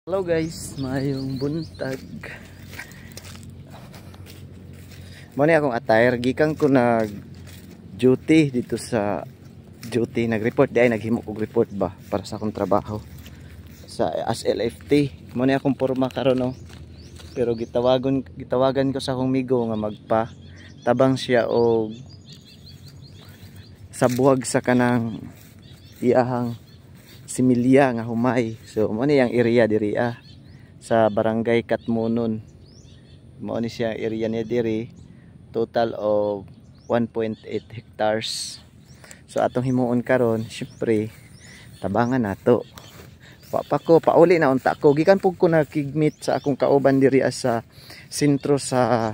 Hello guys, mayong buntag. Muna akong attire, gikan ko nag duty dito sa duty, nag-report di ay naghimo og report ba para sa akong trabaho sa as LFT. Muna akong porma karon no. Pero gitawagan ko sa akong migo nga magpa tabang siya og sa buwag sa kanang iyahang similya nga humay. So mo ni ang area diri sa barangay Katmunon. Mo ni siya area niya diri, total of 1.8 hectares. So atong himuon karon, syempre tabangan nato. Pauli na unta ko, gikan pug ko nakigmeet sa akong kauban diri sa sentro sa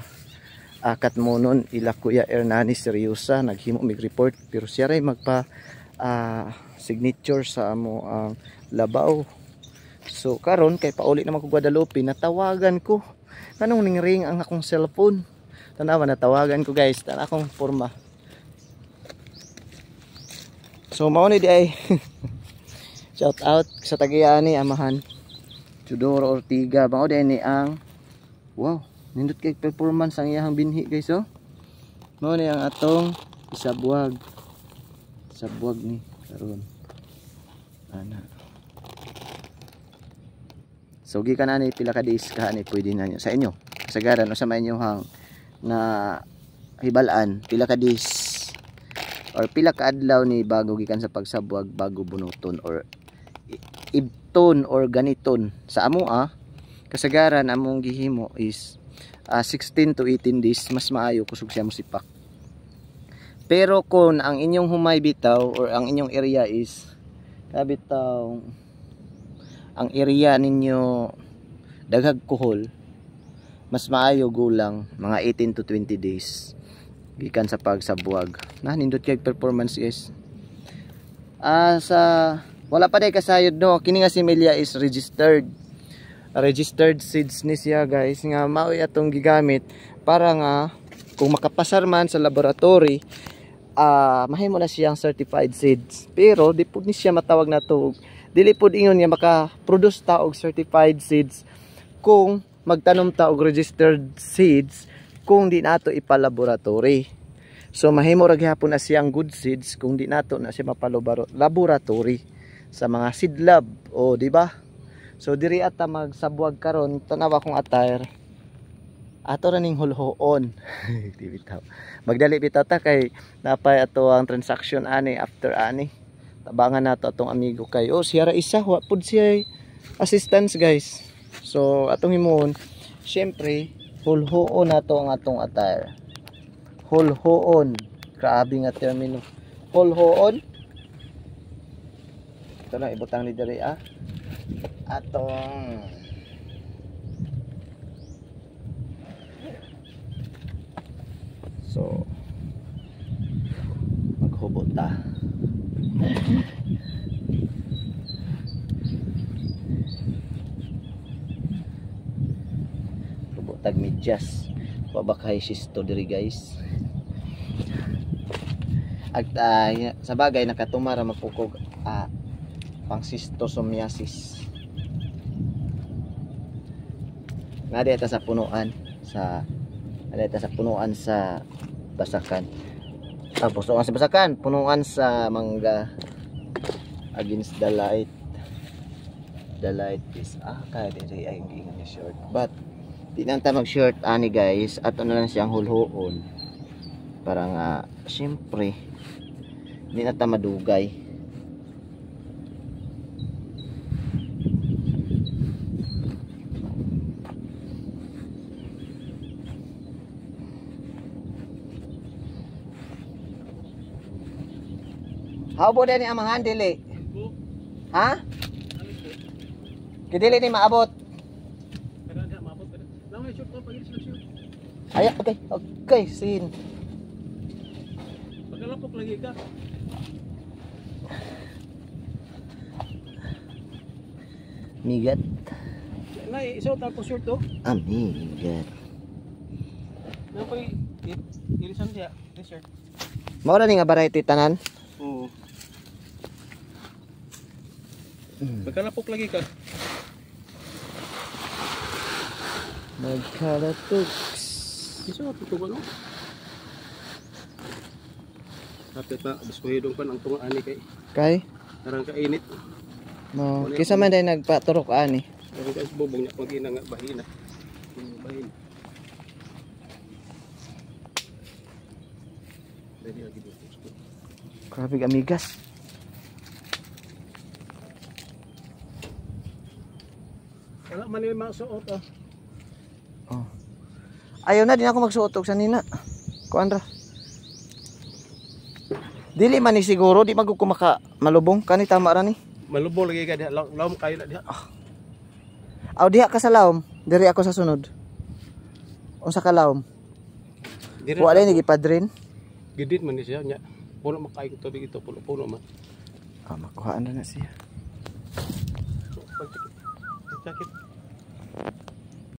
Katmunon, ila Kuya Hernani Seryosa, naghimo mig report pero siya ray magpa signature sa amo ang labaw. So karon kay pauli naman ko Guadalupe, natawagan ko kanong ning-ring ang akong cellphone. Tanawa, natawagan ko guys, tan akong porma. So mao ni di ay shout out sa Tagayani amahan Tudoro Ortiga, mao di ni ang wow, nindot kay performance ang iyang binhi guys. Oh mao ni ang atong isabuwag ni karon ana. So gikan ani pila ka days ka ani pwede na nyo sa inyo kasagaran o sa inyo hang na hibalaan pila ka days or pila ka adlaw ni bago gikan sa pagsabuwag bago bunuton or ibton or ganiton sa amo kasagaran among gihimo is 16 to 18 days, mas maayo kusog siya mo sipak. Pero kung ang inyong humay bitaw or ang inyong area is kabitaw ang area ninyo daghag kuhol, mas maayo gulang mga 18 to 20 days gikan sa pagsabuwag. Nindot kay performance guys. Sa wala pa day kasayod no, kini nga similya is registered seeds ni siya guys, nga mao atong gigamit para nga kung makapasar man sa laboratory mahimo na siyang certified seeds. Pero di pud ni siya matawag na to, dili pud ingon nga maka-produce ta og certified seeds kung magtanom ta og registered seeds kung di nato ipalaboratory. So mahimo ra gyapon na siyang good seeds kung di nato na siya mapalaboratory sa mga seed lab, o di ba? So diri ata magsabuwag karon, tanawa kong attire ato ra ning hulhoon. Magdali bitaw ta kay napay ato ang transaction ani after ani. Tabangan nato atong amigo kay siya ra isa wa pud siya assistance guys. So atong himuon syempre hulhoon nato ang atong attire. Hulhoon, grabe nga termino. Hulhoon. Ito na ibutang ni diri atong so maghubot ta. Hubot tag medyas babakay sisto diri guys. At sa bagay nakatumara mapukog pang schistosomiasis. Nadita sa punuan sa basakan. Tapos sa basakan, punuan sa mangga against the light. The light is kaya diri ay ingon niya short. But di nang ta mag short ani guys, ato na lang siyang hulhoon. Para nga syempre di na ta madugay. How about ni amang handili? Ha? Kidili ni maabot. Ay, okay, sin. Pagkalapok lagi ka. Migat. Nay, isuot ako short to. Migat. Napay irisan siya, t-shirt. Mao ra ni nga variety tanan. Oo. Pagkalapok lagi ka. Nagkalatugs. Isuot ito ba no? Kapit pa, diskuhidong pa ang tunga ani kay. Kay? Karang kainit. No, kisa man dahil nagpaturok ani. Karang guys, bubong niya pag ina nga bahina. Bahina. Ready lagi dito. Grabe amigas. Wala man yung mga suot oh. Oh. Ayaw na din ako magsuot og sanina. Kuan ra. Dili man ni siguro di magud ko maka malubong kani tama ra ni. Malubong lagi ka diha, lawom kayo na diha. Aw diha ka sa lawom, diri ako sa sunod. Unsa ka lawom? Wala ni gipadrin. Gidit man ni siya nya. Puno makaay ko tubig ito, puno man. Ah, makuhaan na siya. Pagkakit.